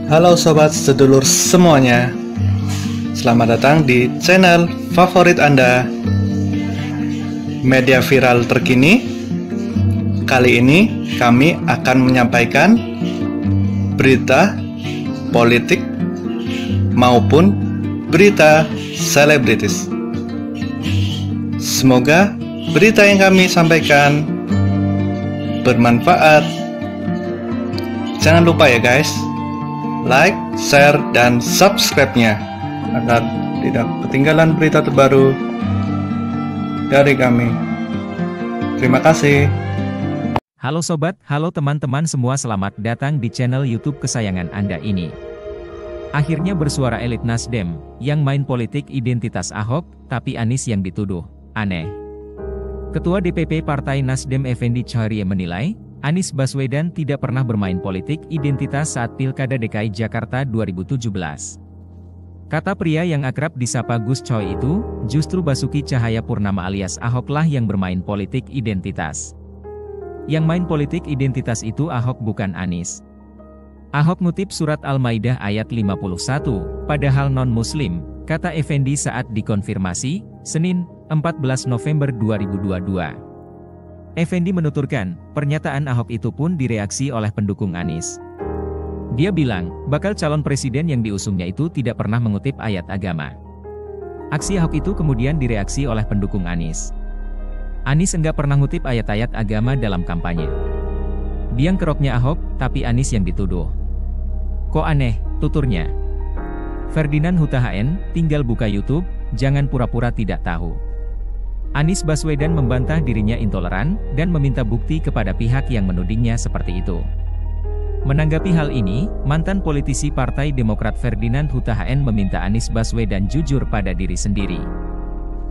Halo sobat sedulur semuanya, selamat datang di channel favorit Anda, media viral terkini. Kali ini kami akan menyampaikan berita politik maupun berita selebritis. Semoga berita yang kami sampaikan bermanfaat. Jangan lupa ya guys, like, share, dan subscribe-nya agar tidak ketinggalan berita terbaru dari kami. Terima kasih. Halo sobat, halo teman-teman semua, selamat datang di channel YouTube kesayangan Anda ini. Akhirnya bersuara elit Nasdem, yang main politik identitas Ahok, tapi Anies yang dituduh. Aneh. Ketua DPP Partai Nasdem Effendi Chahriye menilai, Anies Baswedan tidak pernah bermain politik identitas saat Pilkada DKI Jakarta 2017. Kata pria yang akrab disapa Gus Coy itu, justru Basuki Cahayapurnama alias Ahoklah yang bermain politik identitas. Yang main politik identitas itu Ahok, bukan Anies. Ahok ngutip surat Al-Maidah ayat 51, padahal non-muslim, kata Effendi saat dikonfirmasi, Senin, 14 November 2022. Effendi menuturkan, pernyataan Ahok itu pun direaksi oleh pendukung Anies. Dia bilang, bakal calon presiden yang diusungnya itu tidak pernah mengutip ayat agama. Aksi Ahok itu kemudian direaksi oleh pendukung Anies. Anies enggak pernah ngutip ayat-ayat agama dalam kampanye. Biang keroknya Ahok, tapi Anies yang dituduh. Kok aneh, tuturnya. Ferdinand Huta HN, tinggal buka YouTube, jangan pura-pura tidak tahu. Anies Baswedan membantah dirinya intoleran, dan meminta bukti kepada pihak yang menudingnya seperti itu. Menanggapi hal ini, mantan politisi Partai Demokrat Ferdinand Huta HN meminta Anies Baswedan jujur pada diri sendiri.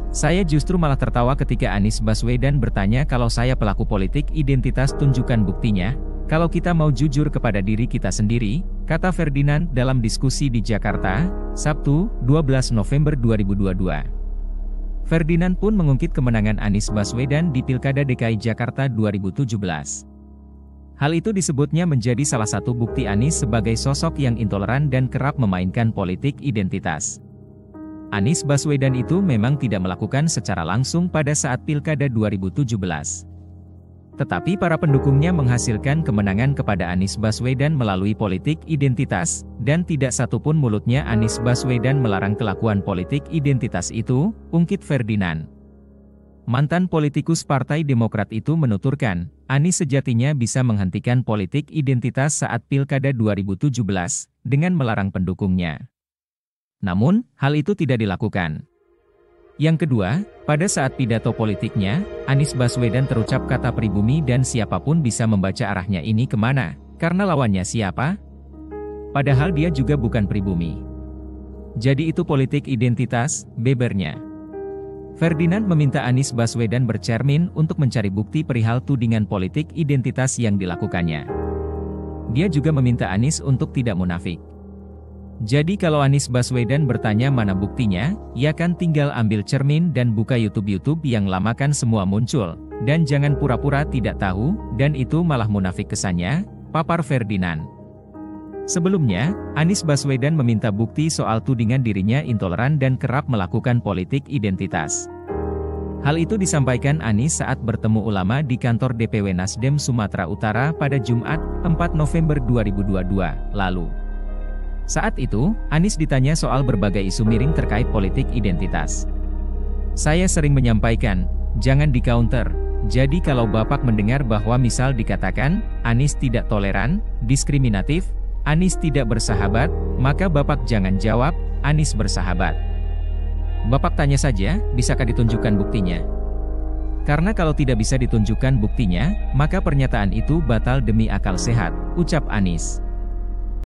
Saya justru malah tertawa ketika Anies Baswedan bertanya kalau saya pelaku politik identitas, tunjukkan buktinya, kalau kita mau jujur kepada diri kita sendiri, kata Ferdinand dalam diskusi di Jakarta, Sabtu, 12 November 2022. Ferdinand pun mengungkit kemenangan Anies Baswedan di Pilkada DKI Jakarta 2017. Hal itu disebutnya menjadi salah satu bukti Anies sebagai sosok yang intoleran dan kerap memainkan politik identitas. Anies Baswedan itu memang tidak melakukan secara langsung pada saat Pilkada 2017. Tetapi para pendukungnya menghasilkan kemenangan kepada Anies Baswedan melalui politik identitas, dan tidak satupun mulutnya Anies Baswedan melarang kelakuan politik identitas itu, ungkit Ferdinand. Mantan politikus Partai Demokrat itu menuturkan, Anies sejatinya bisa menghentikan politik identitas saat Pilkada 2017, dengan melarang pendukungnya. Namun, hal itu tidak dilakukan. Yang kedua, pada saat pidato politiknya, Anies Baswedan terucap kata pribumi dan siapapun bisa membaca arahnya ini kemana, karena lawannya siapa? Padahal dia juga bukan pribumi. Jadi itu politik identitas, bebernya. Ferdinand meminta Anies Baswedan bercermin untuk mencari bukti perihal tudingan politik identitas yang dilakukannya. Dia juga meminta Anies untuk tidak munafik. Jadi kalau Anies Baswedan bertanya mana buktinya, ya kan tinggal ambil cermin dan buka YouTube yang lama kan semua muncul, dan jangan pura-pura tidak tahu, dan itu malah munafik kesannya, papar Ferdinand. Sebelumnya, Anies Baswedan meminta bukti soal tudingan dirinya intoleran dan kerap melakukan politik identitas. Hal itu disampaikan Anies saat bertemu ulama di kantor DPW Nasdem Sumatera Utara pada Jumat, 4 November 2022, lalu. Saat itu, Anies ditanya soal berbagai isu miring terkait politik identitas. Saya sering menyampaikan, jangan di-counter. Jadi kalau Bapak mendengar bahwa misal dikatakan, Anies tidak toleran, diskriminatif, Anies tidak bersahabat, maka Bapak jangan jawab, Anies bersahabat. Bapak tanya saja, bisakah ditunjukkan buktinya? Karena kalau tidak bisa ditunjukkan buktinya, maka pernyataan itu batal demi akal sehat, ucap Anies.